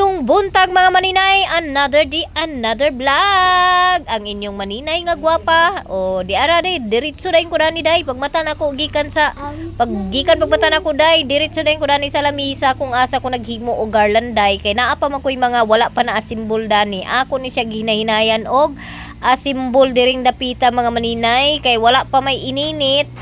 Maayong buntag mga maninay, another day, another vlog. Ang inyong maninay nga gwapa. O di ara di diretso dayon ko dani day pagmata nako gikan pagmata nako day diretso dayon ko dani sa lamisa kung asa ko naghimo og garland day kay naa pa man koy mga wala pa na asimbol dani. Ako ni siya ginahinayan og asimbol diring dapita mga maninay kay wala pa may ininit.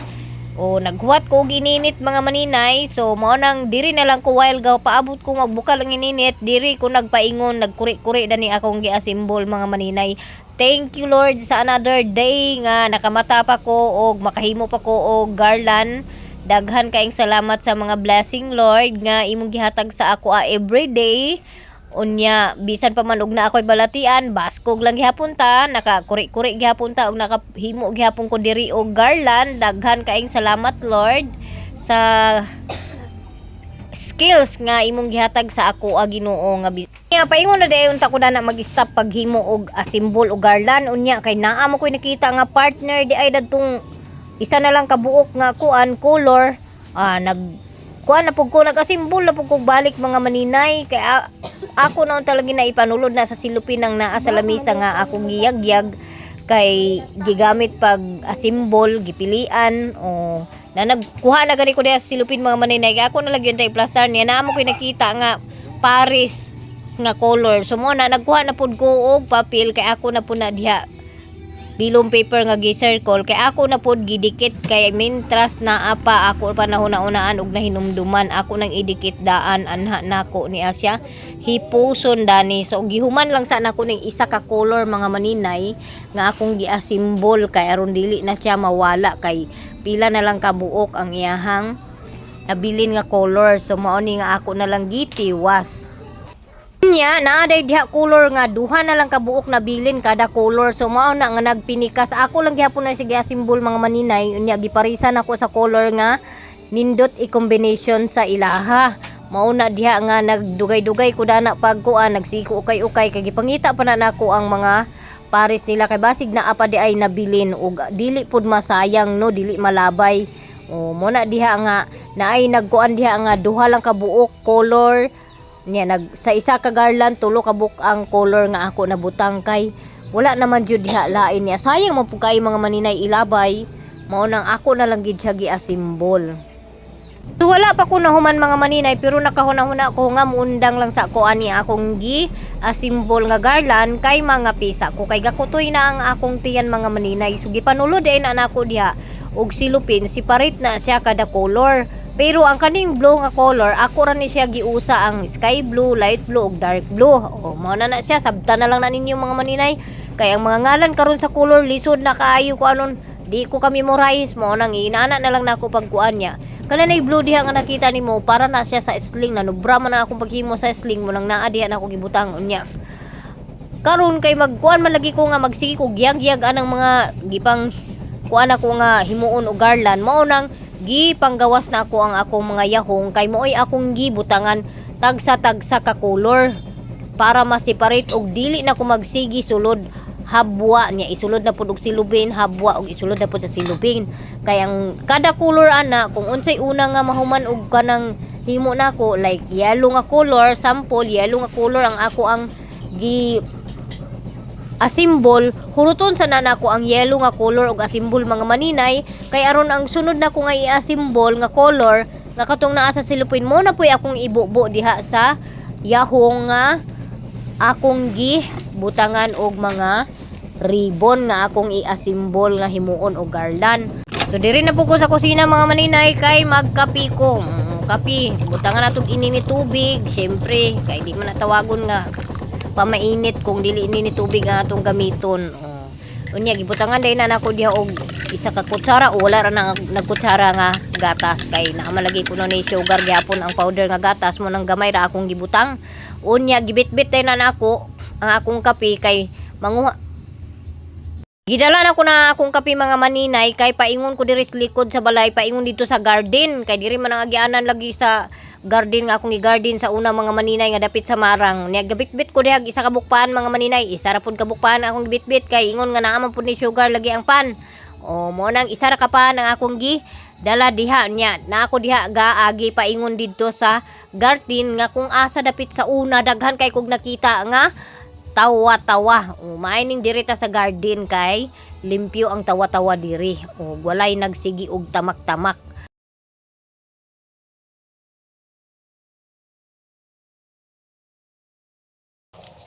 O naghuwat ko og ininit mga maninay. So mao nang diri na lang ko while gaw paabot ko magbukal ang ininit, diri ko nagpaingon, nagkuri-kuri dani akong giasimbol mga maninay. Thank you Lord sa another day nga nakamata pa ko og makahimo pa ko og garland. Daghan kaayong salamat sa mga blessing Lord nga imong gihatag sa ako everyday. Unya bisan pa man og na ako'y balatian, baskog lang gihapon ta, nakakuri-kuri gihapon ta og nakahimo gihapon ko diri og garland. Daghan kaayong salamat Lord sa skills nga imong gihatag sa ako Ginoo nga paingon na dayon ta ko na mag-stop paghimo og asimbol og garland. Unya kay naa mo koy nakita nga partner di ay dadtong isa na lang kabuok nga kuan color kuan na pug ko nagasimbol na pug ko balik mga maninay kay ako naon talaga na ipanulod na sa silupin ng naa sa lamisa nga akong giyagyag kay gigamit pag asimbol gipilian o na nagkuha na gani ko diha sa silupin mga maninay kay ako na lagyon tay plaster niya na mo koy nakita nga Paris nga color. So mo na nagkuha na pud ko og papel kay ako na pud na diha bilong paper nga gi-circle kay ako na pod gidikit kay mintras na apa ako panahon-unaan og nahinumduman ako nang idikit daan anha nako ni Asya hipuson dani. So gihuman lang sa nako ning isa ka color mga maninay nga akong giasimbol kay aron dili na siya mawala kay pila na lang kabuok ang iyahang nabilin nga color. So mao ni nga ako na lang gitiwas nya naa day diha color nga duha na lang kabuok na bilin kada color. So mao na nga nagpinikas ako lang gyapon na sige simbol mga maninay. Unya giparisan ako sa color nga nindot i-combination sa ilaha. Mao na diha nga nagdugay-dugay ko dana pagkuan nagsiko ukay-ukay kay gipangita pa na nako ang mga pares nila kay basig na apa di ay nabilin ug dili pud masayang no dili malabay. O mo na diha nga naay nagkuan diha nga duha lang kabuok color niya sa isa ka garland tulo ka buk ang color nga ako nabutang kay wala naman jud diha lain niya sayang mo pud kay mga maninay ilabay. Mao nang ako na lang gid siya giasimbol. So wala pa ko nahuman mga maninay pero nakahuna-huna ko nga muundang lang sa ko ani akong giasimbol nga garland kay mga pisa ko kay gakutoy na ang akong tiyan mga maninay. So gipanulod din na nako diha og silupin siparit na siya kada color. Pero ang kaning blue nga color, ako ra ni siya giusa ang sky blue, light blue ug dark blue. O mao na siya, sabta na lang na ninyo mga maninay. Kay ang mga ngalan karon sa color lisod na kaayo ko anon, di ko ka memorize mo nang inana na lang nako pagkuan niya. Kananay blue diha nga nakita nimo para na siya sa sling na nubra man akong paghimo sa sling mo nang naa diha nako gibutang unya. Karon kay magkuan man lagi ko nga magsige ko giyag-giyag anang mga gipang kuan ako nga himuon og garland. Mao nang gipanggawas na ako ang akong mga yahong kay mooy akong gibutangan tagsa-tagsa ka color para ma-separate og dili na ko magsigi sulod habwa niya isulod na pud og silubin habwa og isulod na pud sa silubin kay ang kada color ana kung unsay una nga mahuman og kanang himo nako like yellow nga color sample yellow nga color ang ako ang gi asimbol huruton sa nanako ang yellow nga color og asimbol mga maninay kay aron ang sunod na ko nga i-asimbol nga color nga katong naa sa silupin mo na puy akong ibubo diha sa yahong nga akong gibutangan og mga ribbon nga akong i-asimbol nga himuon og garland. So diri na po ko sa kusina mga maninay kay magkapi ko kapi butangan natong ininit tubig syempre kay di man natawagon nga pamainit kung dili ini tubig nga atong gamiton. Unya gibutangan day na nako diha og isa ka kutsara o wala ra na nagkutsara nga gatas kay naamalagi ko na ni sugar gyapon ang powder nga gatas mo nang gamay ra akong gibutang. Unya gibit-bit day na nako ang akong kape kay manguha gidala na ko na akong kape mga maninay kay paingon ko diri sa likod sa balay paingon dito sa garden kay diri man ang agianan lagi sa garden nga akong i-garden sa una mga maninay nga dapit sa marang niya gabitbit ko diha isa ka bukpan mga maninay isa ra pud ka bukpan akong gibitbit kay ingon nga naa man pud ni sugar lagi ang pan. O mo nang isa ra ka pan ang akong dala diha niya na ako diha gaagi paingon didto sa garden nga kung asa dapit sa una daghan kay kog nakita nga tawa-tawa. Maining diri ta sa garden kay limpyo ang tawa-tawa diri. Walay nagsigi og tamak-tamak.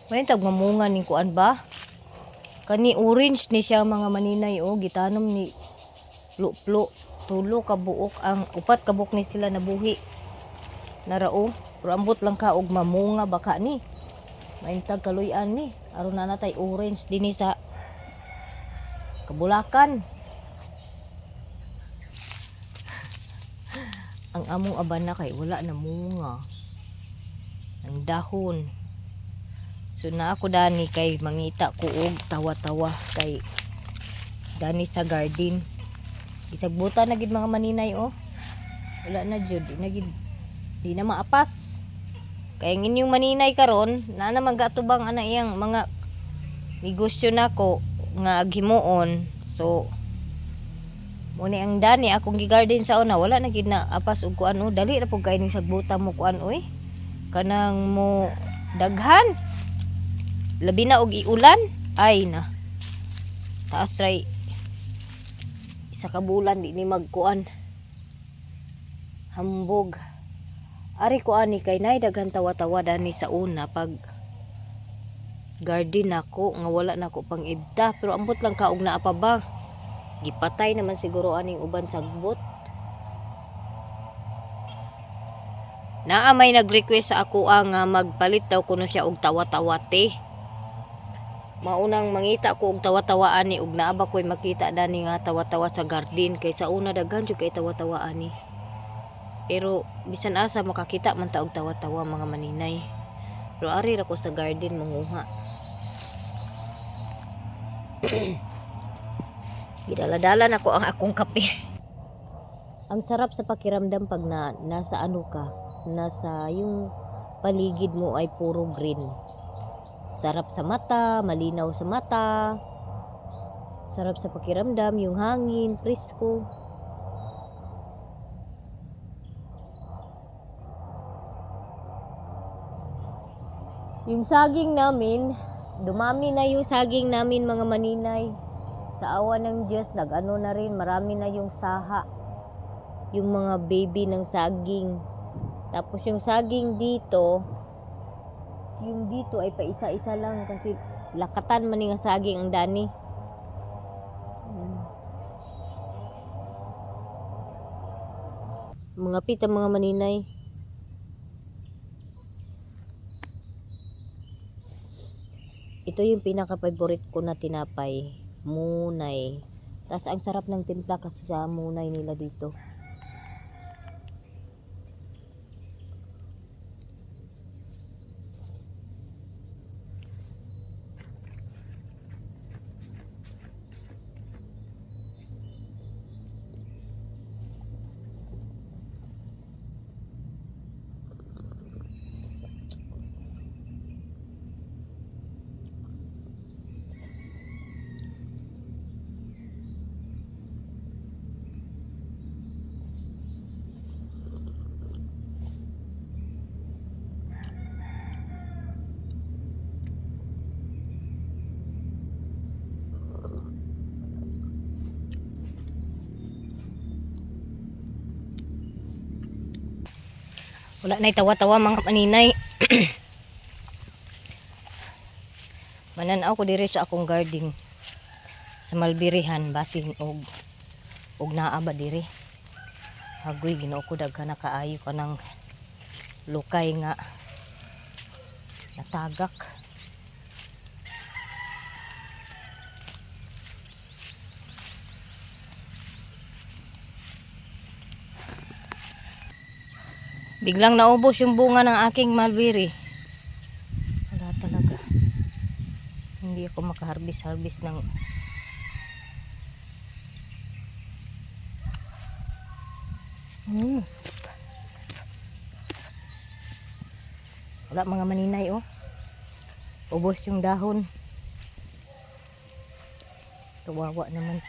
May tag mamunga ning kuan ba? Kani orange ni siya mga maninay gitanom ni luplo. Tulo ka buok ang upat ka buok ni sila nabuhi. Narao, pero ambot lang ka og mamunga baka ni. Maintag kaluyan ni. Aron na natay orange dinhi sa Kabulakan. Ang among abana kay wala na munga. Ang dahon. So na ako dani kay mangita ko og tawa-tawa kay dani sa garden. Isagbuta na gid mga maninay Wala na jud, di na maapas. Kay ang inyong maninay karon na naman gatubang ana iyang mga negosyo nako nga aghimuon. So muni ang dani akong gigarden sa una wala na gid na apas og kuan dali ra pug kay ning sagbuta mo kuan kanang mo daghan. Labi na og iulan ay na. Taas ray isa ka bulan di ni magkuan hambog. Ari ko ani kay nay daghan tawa-tawa dani sa una pag garden ako nga wala na ako pang ibda pero ambot lang kaog naa pa ba. Gipatay naman siguro aning uban sagbot. Naa may nag-request sa ako nga magpalit daw kuno siya og tawa-tawa te. Maunang mangita ko og tawa-tawa ani ug naa ba koy makita dani nga tawa-tawa sa garden kay sa una daghan jud kay tawa-tawa ani. Pero bisan asa makakita man ta og tawa-tawa mga maninay. Pero ari ra ko sa garden manguha. Gidala-dala na ko ang akong kape. Ang sarap sa pakiramdam pag nasa nasa yung paligid mo ay puro green. Sarap sa mata, malinaw sa mata. Sarap sa pakiramdam, yung hangin, presko. Yung saging namin, dumami na yung saging namin mga maninay. Sa awa ng Diyos, nag-ano na rin, marami na yung saha. Yung mga baby ng saging. Tapos yung saging dito, yung dito ay paisa-isa lang kasi lakatan man nga saging ang dani. Mga pita mga maninay. Ito yung pinaka-favorite ko na tinapay, munay. Tas ang sarap ng timpla kasi sa munay nila dito. Wala na'y tawa-tawa mga maninay. Mananaw ko diri sa akong garden sa Malbirihan basin og naa ba diri. Hagoy Ginoo ko daghan na kaayo ka ng lukay nga natagak. Biglang naubos yung bunga ng aking mulberry. Wala talaga. Hindi ako makaharbis-harbis ng wala mga maninay ubos yung dahon. Kawawa naman.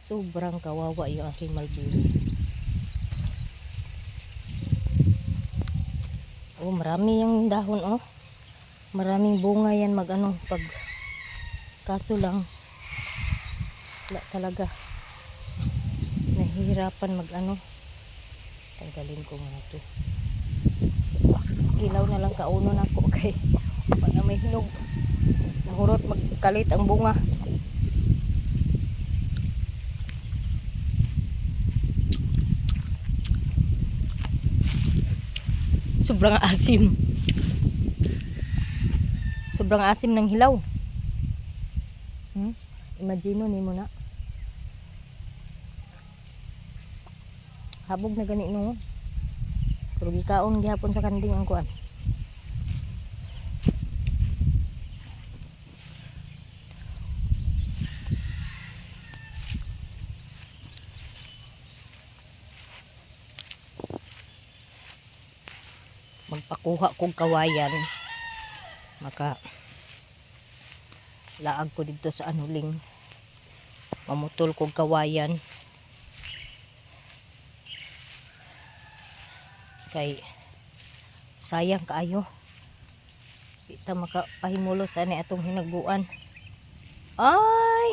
Sobrang kawawa yung aking mulberry. Oh, marami yung dahon oh. Maraming bunga yan pag kaso lang wala talaga. Nahihirapan tanggalin ko nga to. Ilaw na lang kauno na ako kay para may hinog. Nahurot magkalit ang bunga. Sobrang asim. Sobrang asim ng hilaw. Imagine nimo na. Habog na gani no. Pero gikaon gihapon sa kanding ang kuan. Magpakuha kong kawayan. Maka laag ko dito sa anuling. Mamutol kong kawayan. Kay sayang kaayo. Kita makapahimulos ani atong hinagbuan. Ay!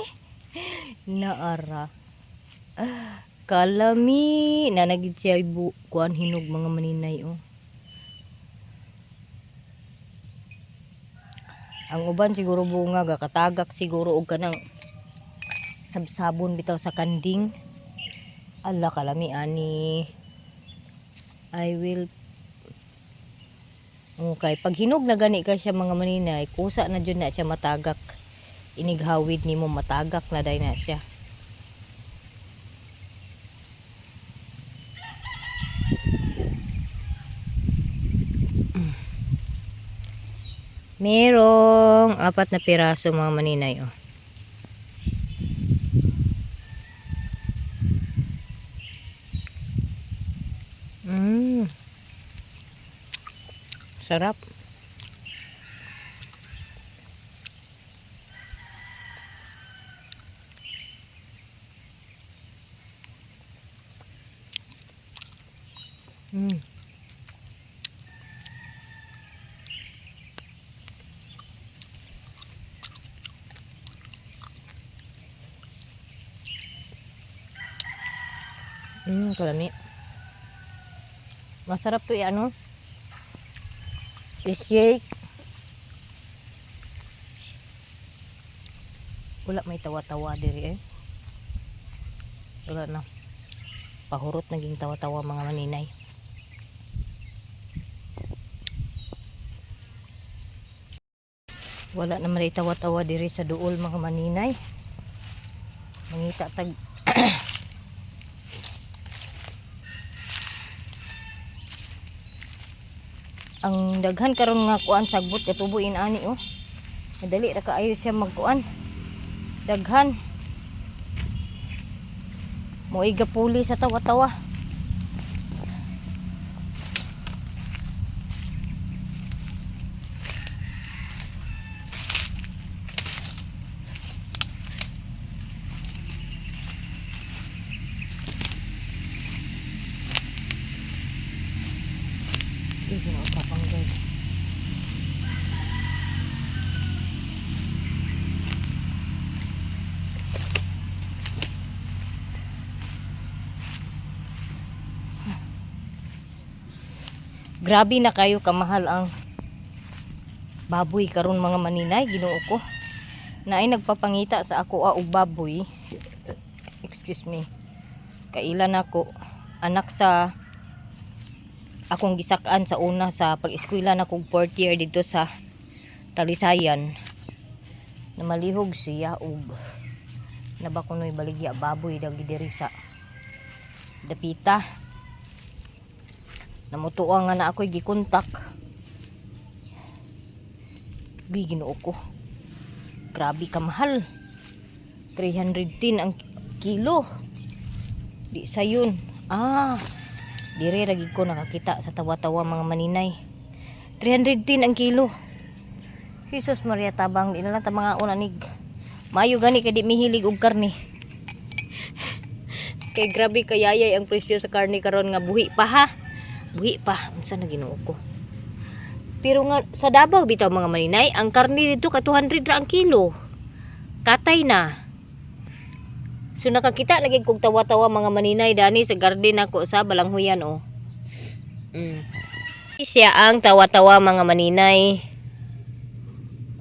Naara. Kalami na nagid siya kuan hinog mga maninay oh. Ang uban siguro bunga gakatagak siguro og kanang sabsabon bitaw sa kanding. Ala kalami ani. I will okay, pag hinog na gani ka siya mga maninay, kusa na dyan na siya matagak. Inighawid nimo matagak na day na siya. Merong 4 na piraso mga maninay oh. Sarap. Kalami. Masarap to i-shake. Wala may tawa-tawa diri wala na. Pahurot naging tawa-tawa mga maninay. Wala na may tawa-tawa diri sa duol mga maninay. Mangita tag ang daghan karon nga kuan sagbot katubuin ani oh. Madali ra kaayo siya magkuan. Daghan. Mo'y gapuli sa tawa-tawa. Grabe na kayo kamahal ang baboy karon mga maninay, Ginoo ko. Naay nagpapangita sa ako og baboy. Excuse me. Kailan ako anak sa akong gisak-an sa una sa pag-eskwela na kong 4th year dito sa Talisayan. Na malihog siya og nabakunoy baligya baboy dagi diri sa dapita. Namutuwa nga na ako'y gikontak. Ginoo ko. Grabe ka mahal. 310 ang kilo. Di sayon. Dire ragi ko nakakita sa tawa-tawa mga maninay. 310 ang kilo. Jesus Maria tabang di na lang ta mga unanig. Mayo gani kay di mihilig og karne. Kay grabe kayayay ang presyo sa karne karon nga buhi pa ha. Buhi pa. Unsa na Ginoo ko. Pero nga sa Davao bitaw mga maninay, ang karne dito ka 200 ra ang kilo. Katay na. So nakakita lagi kog tawa-tawa mga maninay dani sa garden ako sa Balanghuyan oh. Siya ang tawa-tawa mga maninay.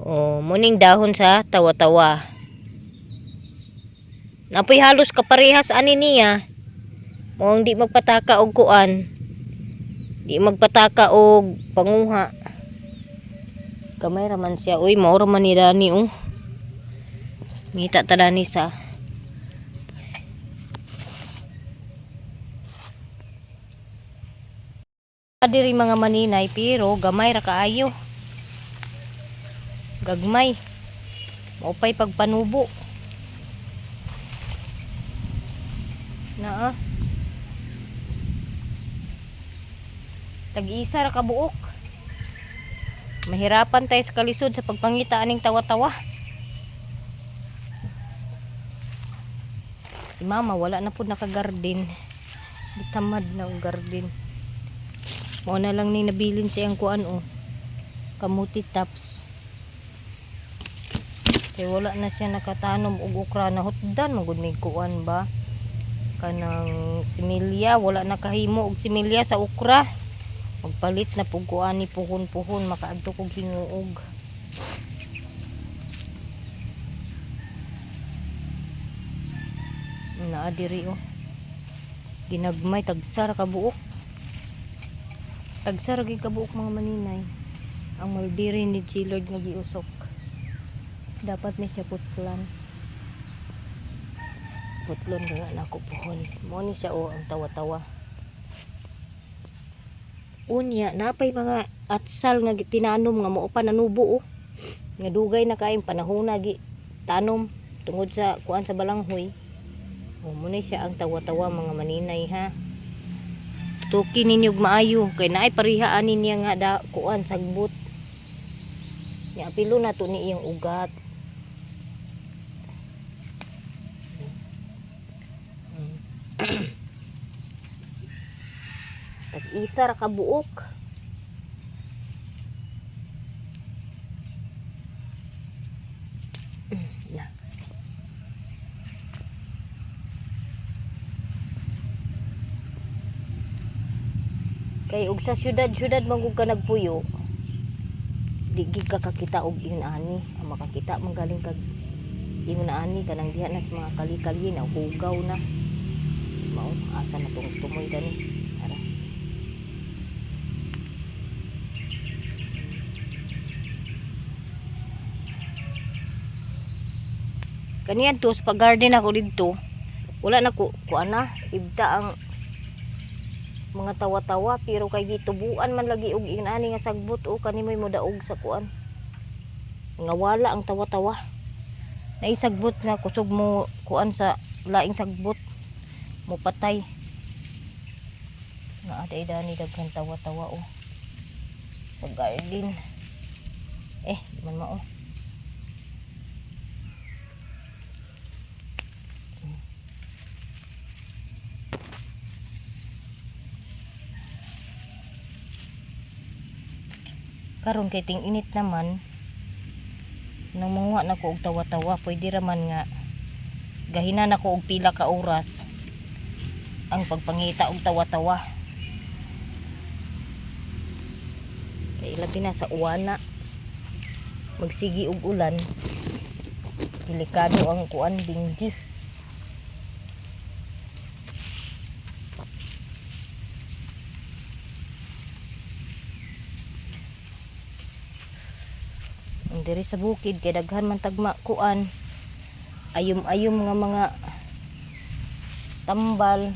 Oh, muning dahon sa tawa-tawa. Napoy halos kaparehas ani niya. Mong di magpataka og kuan. Di magpataka og panguha. Kamay raman siya. Uy, mao raman ni Dani oh. Ngita ta Dani sa. Diri mga maninay pero gamay ra kaayo. Gagmay. Maupay pagpanubo. Na tag-isa ra ka buok. Mahirapan tayo sa kalisod sa pagpangita aning tawa-tawa. Si mama wala na pud naka-garden. Bitamad na og garden. Mo na lang ni nabilin siyang kuan oh. Kamuti tops. Kaya wala na siya nakatanom og okra na hutdan magud may kuan ba. Kanang similya wala na kahimo og similya sa okra. Magpalit na pug kuan ni puhon-puhon makaadto kog hinuog. Naa diri oh. Ginagmay tagsar ka buok. Tagsar gyud ka buok mga maninay. Ang maldiri ni Chilord nga giusok. Dapat ni siya putlan. Putlon nga nako puhon. Mo ni siya oh ang tawa-tawa. Unya napay mga atsal nga tinanom nga mao pa nanubo oh. Nga dugay na kaayong panahon na gi tanom tungod sa kuan sa balanghoy. Oh, mo ni siya ang tawa-tawa mga maninay ha. Tuki ninyo maayo kay naay pariha ani niya nga da kuan sagbot. Nya apilo na to ni iyang ugat. Tag-isa ra ka buok. Kay og sa syudad mangug ka nagpuyo. Di gid ka kakita og yun ani, ang makakita man galing kag yun ani kanang diha na sa mga kali-kali na hugaw na. Mao asa na tong tumoy dani. Ara. Kaniyan to sa pag-garden ako didto. Wala na ko ana, ibta ang mga tawa-tawa pero kay gitubuan man lagi og inani nga sagbot o kanimoy mo daog sa kuan nga wala ang tawa-tawa na isagbot na kusog mo kuan sa laing sagbot mo patay na aday dani daghan tawa-tawa o sa garden di man mao karon kay ting init naman nang manguha na ko og tawa-tawa pwede raman nga gahinan ako og pila ka oras ang pagpangita og tawa-tawa kay labi na sa uwana magsigi og ulan delikado ang kuan bingdi. Diri sa bukid kay daghan man tagma kuan ayom-ayom nga mga tambal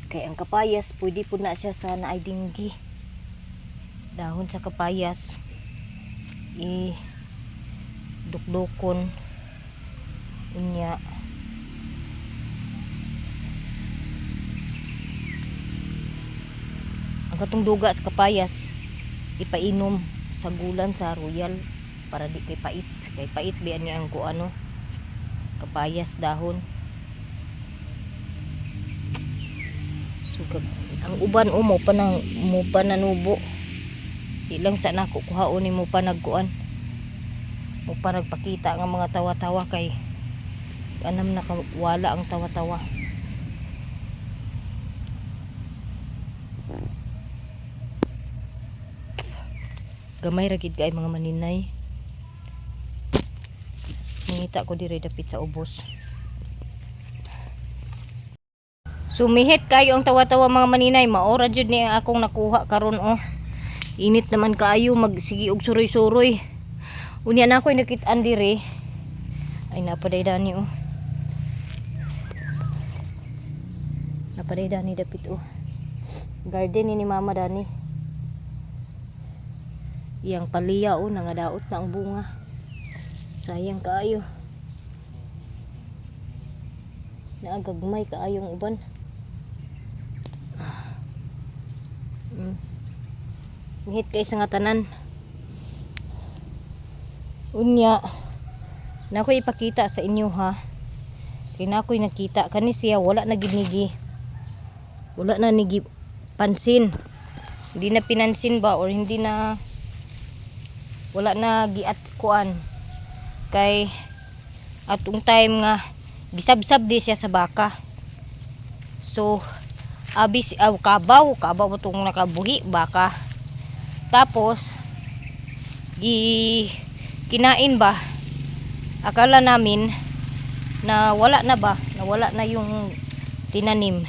kay ang kapayas pwede pud na siya sa naay dinggi dahon sa kapayas dukdukon unya ang katong duga sa kapayas ipainom sa gulan sa royal para di kay pait biyan niya ang kuano kapayas dahon So ang uban mo pa nang mo pa nanubo. Di lang sa nako kuhaon ni mo pa nagkuan. Mo pa nagpakita nga mga tawa-tawa kay anam nakawala ang tawa-tawa. Gamay ra gid kay mga maninay. Nangita ko diri dapit sa ubos. Sumihit kayo ang tawa-tawa mga maninay, maora jud ni akong nakuha karon oh. Init naman kaayo magsigi og suroy-suroy. Unya na ako'y nakit-an diri. Ay napaday dani oh. Napaday dani dapit oh. Garden ni mama dani. Iyang paliya oh, nangadaot na ang bunga. Sayang kaayo. Naagagmay kaayong uban. Hit kay sa nga tanan. Unya nako ipakita sa inyo ha. Kay nako'y nakita kani siya wala na ginigi. Wala na nigi pansin. Hindi na pinansin ba or hindi na wala na giat kuan. Kay atong time nga gisabsab di siya sa baka. So abis kabaw itong nakabuhi baka. Tapos kinain ba, akala namin na wala na ba, nawala na yung tinanim,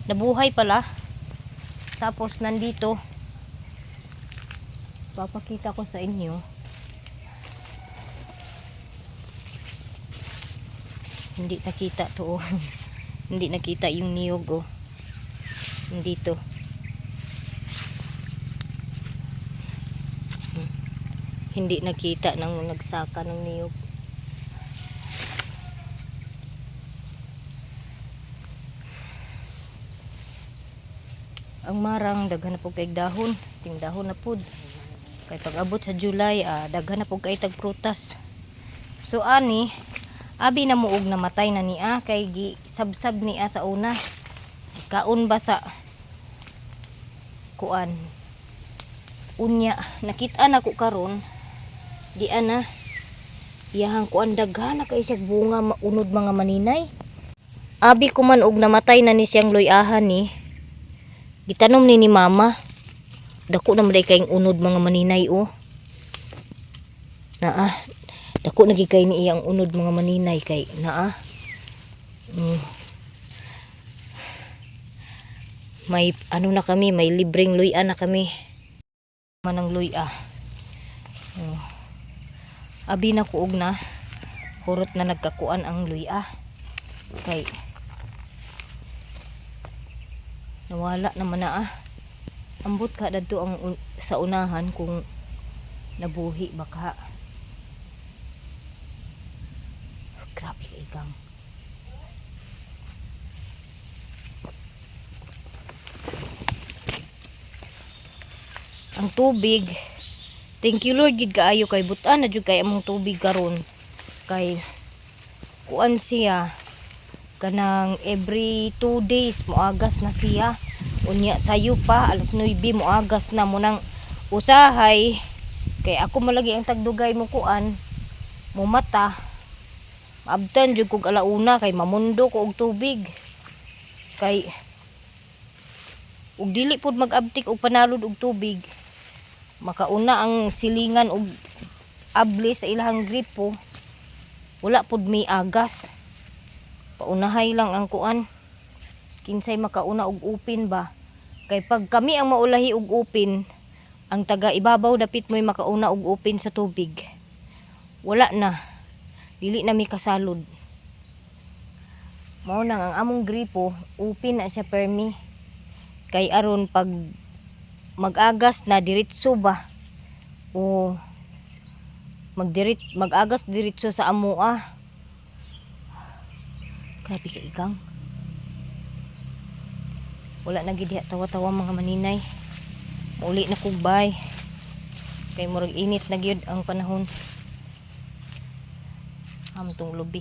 nabuhay pala. Tapos nandito papakita ko sa inyo. Hindi nakita to oh. Hindi nakita yung niyog oh. Dito hindi nakita nang nagsaka ng niyog. Ang marang daghan na pug kay dahon, ting dahon na pud. Kay pag abot sa July daghan na pug kay tag prutas. So ani abi na muog na matay na niya kay gisabsab niya sa una. Kaon ba sa kuan. Unya nakita na ko karon di ana iyahang kuan daghan na kay siya bunga maunod mga maninay. Abi ko man og namatay na ni siyang luyahan ni. Gitanom ni mama. Dako na maday kayong unod mga maninay oh. Naa dako nagikay ni iyang unod mga maninay kay naa. May ano na kami, may libreng luya na kami. Manang luya. Abi na kuog na hurot na nagkakuan ang luya. Kay nawala naman na ambot ka dadto ang sa unahan kung nabuhi baka. Grabe ka igang. Ang tubig, thank you Lord gid kaayo kay butan na jud kay among tubig karon. Kay kuan siya kanang every 2 days moagas na siya. Unya sayo pa alas 9 moagas na mo nang usahay. Kay ako malagi ang tagdugay mo kuan mo mata. Maabtan jud kog alauna kay mamundo ko og tubig. Kay ug dili pud mag-abtik og panalod og tubig. Makauna ang silingan og abli sa ilahang gripo. Wala pud may agas. Paunahay lang ang kuan. Kinsay makauna og upin ba? Kay pag kami ang maulahi og upin, ang taga ibabaw dapit mo'y makauna og upin sa tubig. Wala na. Dili na mi kasalod. Mao nang ang among gripo, upin na siya permi. Kay aron pag mag-agas na diretso ba o mag-agas diretso sa amoa. Grabe ka igang. Wala na gid tawa-tawa mga maninay. Uli na kog bay. Kay murag init na gyud ang panahon. Amtong lubi.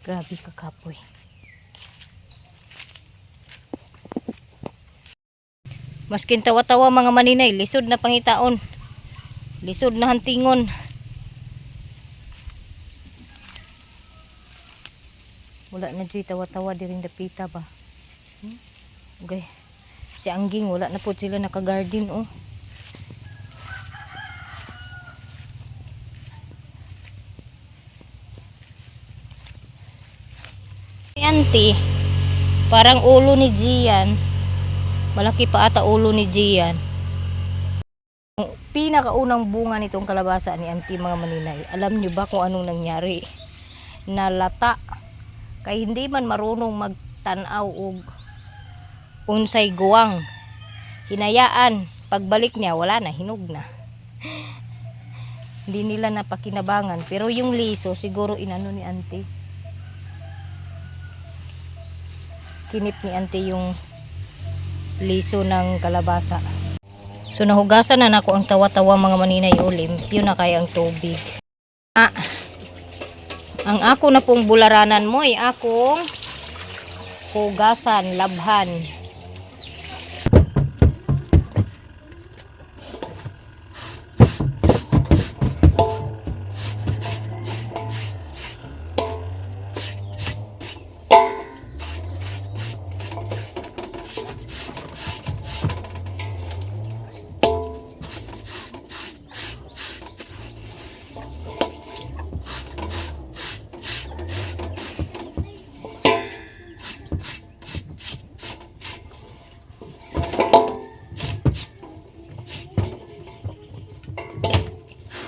Grabe ka kapoy. Maskin tawa-tawa mga maninay, lisod na pangitaon. Lisod na hantingon. Wala na dyan tawa-tawa di rin dapita ba. Okay. Si Angging wala na po sila naka-garden oh. Auntie, parang ulo ni Gian. Malaki pa ata ulo ni Gian. Pinakaunang bunga nitong kalabasa ni Auntie mga maninay. Alam nyo ba kung anong nangyari? Nalata. Kay hindi man marunong magtanaw og unsay guwang. Hinayaan. Pagbalik niya, wala na. Hinog na. Hindi nila napakinabangan. Pero yung liso, siguro inano ni Auntie. Kinip ni Auntie yung liso ng kalabasa. So nahugasan na nako ang tawa-tawa mga maninay ulim. Yun na kaya ang tubig. Ang ako na pong bularanan mo ay akong hugasan, labhan.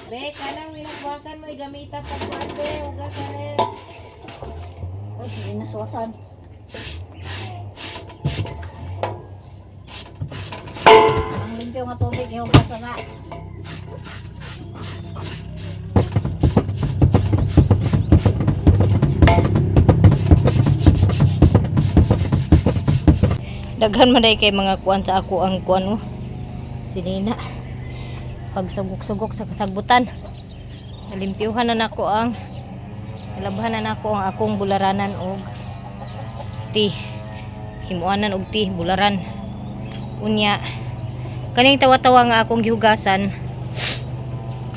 Be, kanang minagwasan mo, igamita pa po be, hugasan rin. Ay, hindi nasuwasan. Ang limpyo nga tubig, hugasan na. Daghan man day kay mga kuan sa ako ang kuan sinina. Pagsugok-sugok sa kasagbutan. Nalimpyuhan na nako ang nalabhan na nako ang akong bularanan og ti. Himuanan og ti bularan. Unya kaning tawa-tawa nga akong gihugasan.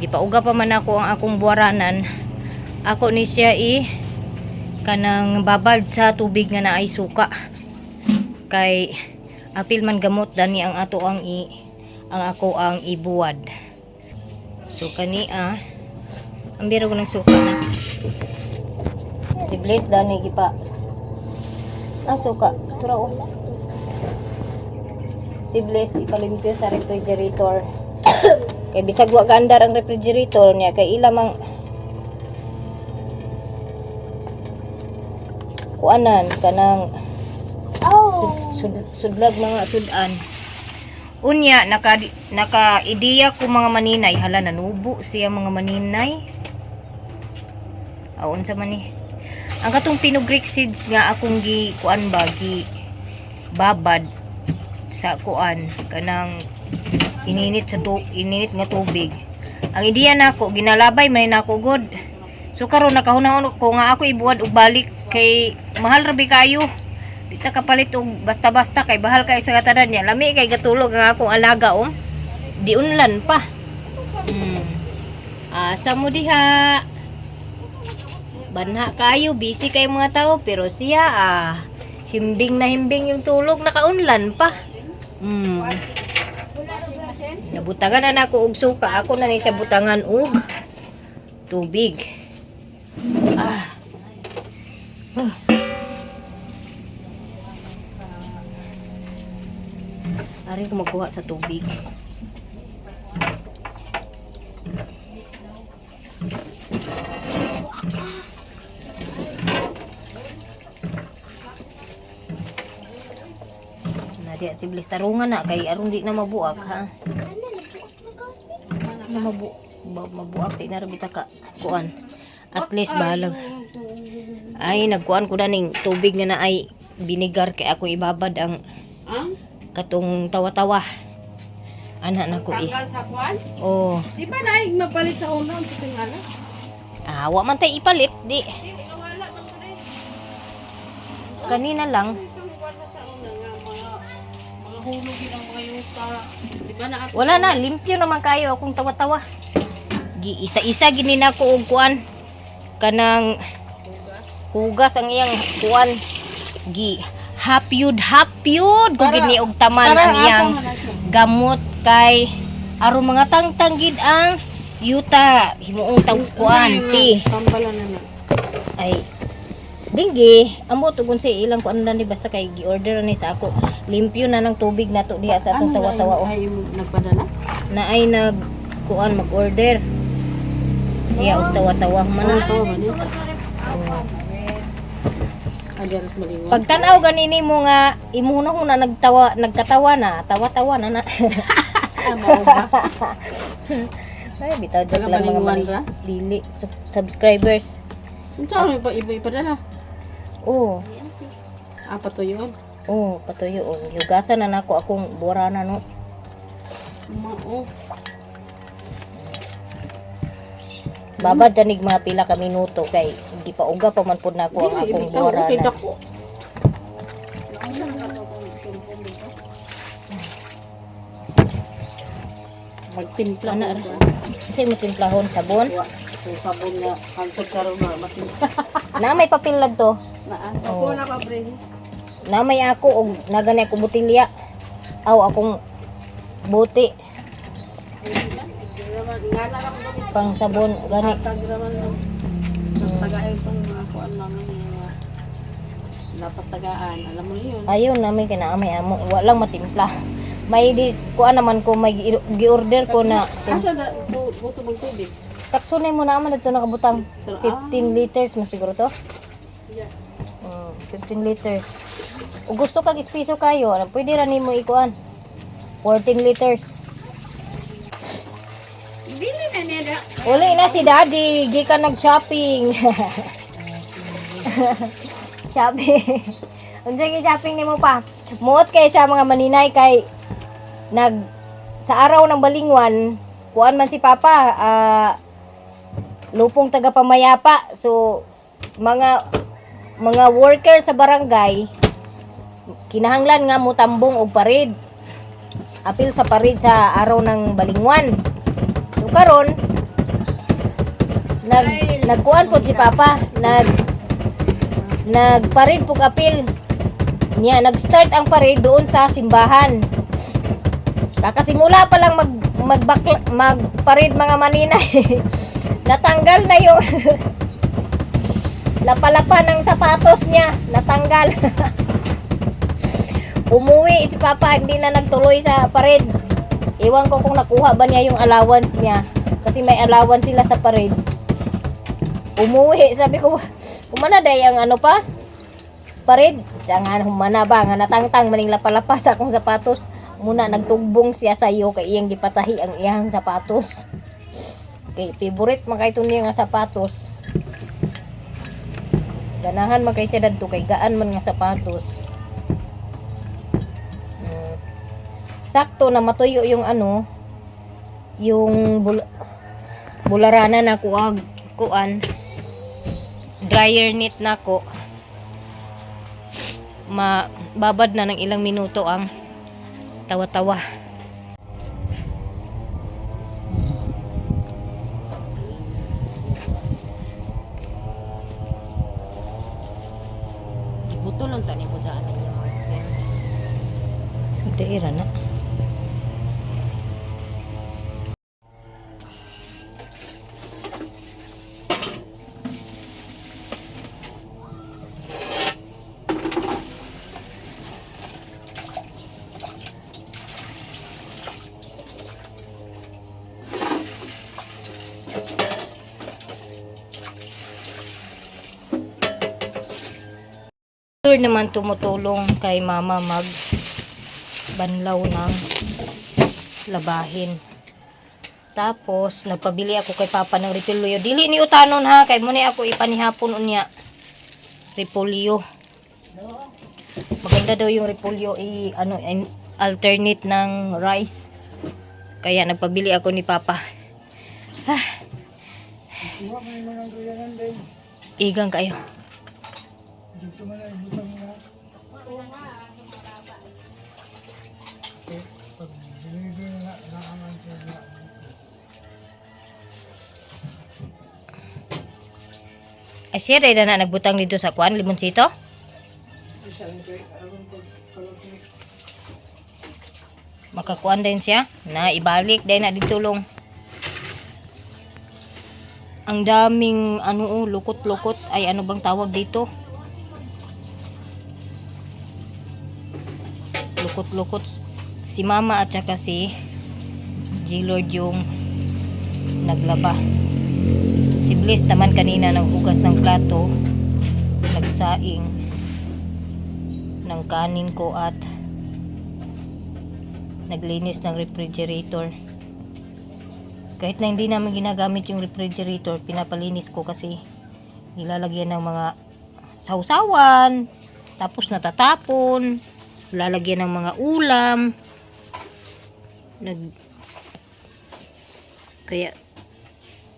Gipauga pa man ako ang akong buwaranan. Ako ni siya kanang babad sa tubig nga naay suka. Kay apil man gamot dani ang ato ang ako ang ibuwad. So kani ang biro ko ng suka na. Si Blaze dani gipa. Suka, tura oh. Si Blaze ipalimpyo sa refrigerator. Kay bisag wa gaandar ang refrigerator niya kay ila mang kuanan kanang sudlag mga sudan. Unya naka ideya ko mga maninay, hala nanubo siya mga maninay. Aon sa man ni. Ang katong pinugric seeds nga akong gi kuan ba gi babad sa kuan kanang ininit nga tubig. Ang ideya nako ginalabay man nako god. So karon nakahunahon ko nga ako ibuwad og balik kay mahal rabi kayo. Di ta kapalit og basta-basta kay bahal kay sa katanan niya. Lami kay gatulog ang akong alaga Di unlan pa. Asa mo diha? Banha kayo, busy kay mga tao pero siya himbing na himbing yung tulog nakaunlan pa. Nabutangan na nako og suka. Ako na ni sa butangan og tubig. Ari ko magkuha sa tubig. Nadia si Bliss tarungan na kay aron di na mabuak ha. Na mabuak di na rabita ka kuan. At least balag. Ay nagkuan ko na ning tubig nga na ay binigar kay ako ibabad ang katong tawa-tawa. Anak na ko Sa kwan? Oh. Di ba naig mapalit sa una ang tingala? Wa man tay ipalit di. Di wala man ko Kanina lang. Itong buwan na sa una nga, mga hulog yun ang mga yuta. Di ba na ato? Wala na, limpyo naman kayo akong tawa-tawa. Isa-isa gini na ko og kuan. Kanang hugas ang iyang kuan. Hapyud kung gini og taman ang iyang gamot kay aron mga tangtanggid ang yuta himuong kuan ti. Tambalan na na. Ay dinggi amo tugon sa ilang kuan na ni basta kay gi-order ni sa ako. Limpyo na ng tubig nato diha sa atong tawa-tawa Ay, nagpadala? na ay nag kuan mag-order. Siya og tawa-tawa man. Ito, manita. Agaras malingon. Pagtanaw ganini mo nga imuhuna nagkatawa na, tawa-tawa na na. Mao ba? Ay bitaw joke Taga lang mga Balingwan mali. ra? Lili subscribers. Ang saan mo ipadala? Oh, Apat to yun. oh, patuyo oh. Yugasan na nako akong borana no. Mao. Babad tanig mga pila ka minuto kay hindi pa uga pa man pud nako ang akong borana. Magtimpla Ana na. ra. Kasi mo timplahon sabon. So sabon na hangtod karon na matimpla. Na may papel lang to. Naan. Oo. Ako na pa pre. Na may ako og nagani ako botilya. Aw akong buti Ngana lang ko pang sabon gani. tagraman lang. Tagaay pang mga kuan namin nga dapat tagaan. Alam mo yun. Ayun namin kinaamay amo walang matimpla. May kuan naman ko may gi-order ko na Asa da buto mong tubig? taksunay mo naman dito nakabutang 15 liters na siguro to. Yes. 15 liters. O gusto kag ispiso kayo, pwede ra nimo ikuan. 14 liters. Dili na niya da. Uli na si Daddy, gikan nag-shopping. Shopping. Unsa gi shopping nimo pa? Muot kay siya mga maninay kay sa araw ng Balingwan, kuan man si Papa, lupong taga Pamayapa. So mga worker sa barangay kinahanglan nga mutambong og parid. Apil sa parid sa araw ng Balingwan. So karon nagkuan po si Papa, nagparid pug apil. Niya nag-start ang parid doon sa simbahan. Kakasimula pa lang magparid mga maninay. Natanggal na yung lapalapa ng sapatos niya, natanggal. Umuwi si Papa, hindi na nagtuloy sa parid. Iwan ko kung nakuha ba niya yung allowance niya. Kasi may allowance sila sa parid. Umuwi, sabi ko, kumana day ang ano pa? Parid. Siya nga humana ba, nga natangtang maning lapalapa sa akong sapatos. Muna nagtugbong siya sa iyo kay iyang gipatahi ang iyang sapatos. Okay, favorite man kay niya nga sapatos. Ganahan man kay siya dadto kay gaan man nga sapatos. Sakto na matuyo yung ano, yung bularana na kuan dryer knit nako. Babad na ng ilang minuto ang tawa-tawa. Buto lang tani mo daan ng mga stems. Daira na. Naman tumutulong kay mama banlaw ng labahin. Tapos nagpabili ako kay Papa ng repolyo. Dili ni utanon ha, kay muna ako ipanihapon unya repolyo. Maganda daw yung repolyo alternate ng rice. Kaya nagpabili ako ni Papa. Igang kayo. Ay siya rin na nagbutang dito sa kuan, limonsito. Makakuan din siya na ibalik din na ditulong. Ang daming lukot-lukot ay ano bang tawag dito? Lukot-lukot. Si Mama at saka si G-Lord yung naglaba. Si Bliss naman kanina naghugas ng plato, nagsaing ng kanin ko at naglinis ng refrigerator. Kahit na hindi namin ginagamit yung refrigerator, pinapalinis ko kasi nilalagyan ng mga sausawan, tapos natatapon, lalagyan ng mga ulam. Kaya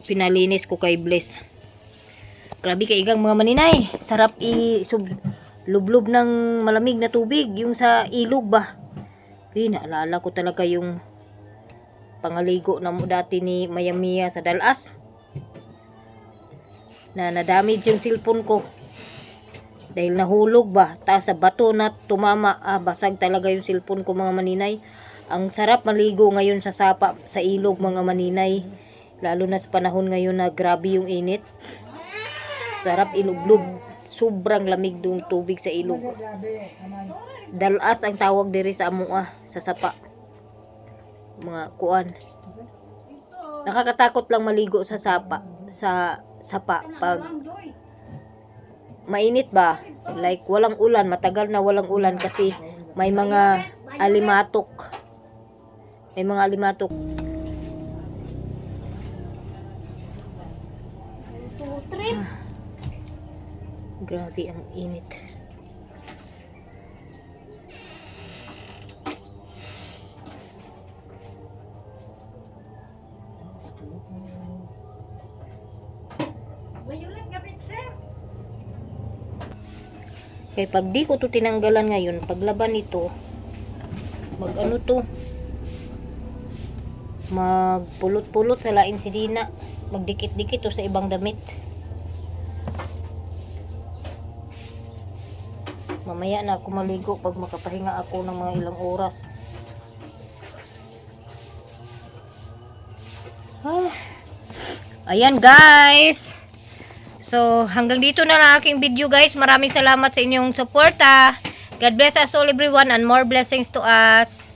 pinalinis ko kay Bliss. Grabe kaigang mga maninay, sarap lublob ng malamig na tubig, yung sa ilog ba. Naalala ko talaga yung pangaligo na mo dati ni Mayamiya sa Dalas na na-damage yung cellphone ko dahil nahulog ba, tapos sa bato na tumama, basag talaga yung cellphone ko mga maninay. Ang sarap maligo ngayon sa sapa, sa ilog mga maninay, lalo na sa panahon ngayon na grabe yung init. Sarap ilublob, sobrang lamig yung tubig sa ilog. Dalas ang tawag diri sa amoa, sa sapa, mga kuan. Nakakatakot lang maligo sa sapa, sa sapa pag mainit ba, like walang ulan, matagal na walang ulan kasi may mga alimatok, grabe ang init. Kaya pag di ko to tinanggalan ngayon, paglaban nito, magpulot-pulot sa lain si Dina, magdikit-dikit to sa ibang damit. Mamaya na ako maligo pag makapahinga ako ng mga ilang oras. Ayan guys, so hanggang dito na lang aking video guys. Maraming salamat sa inyong suporta. God bless us all everyone and more blessings to us.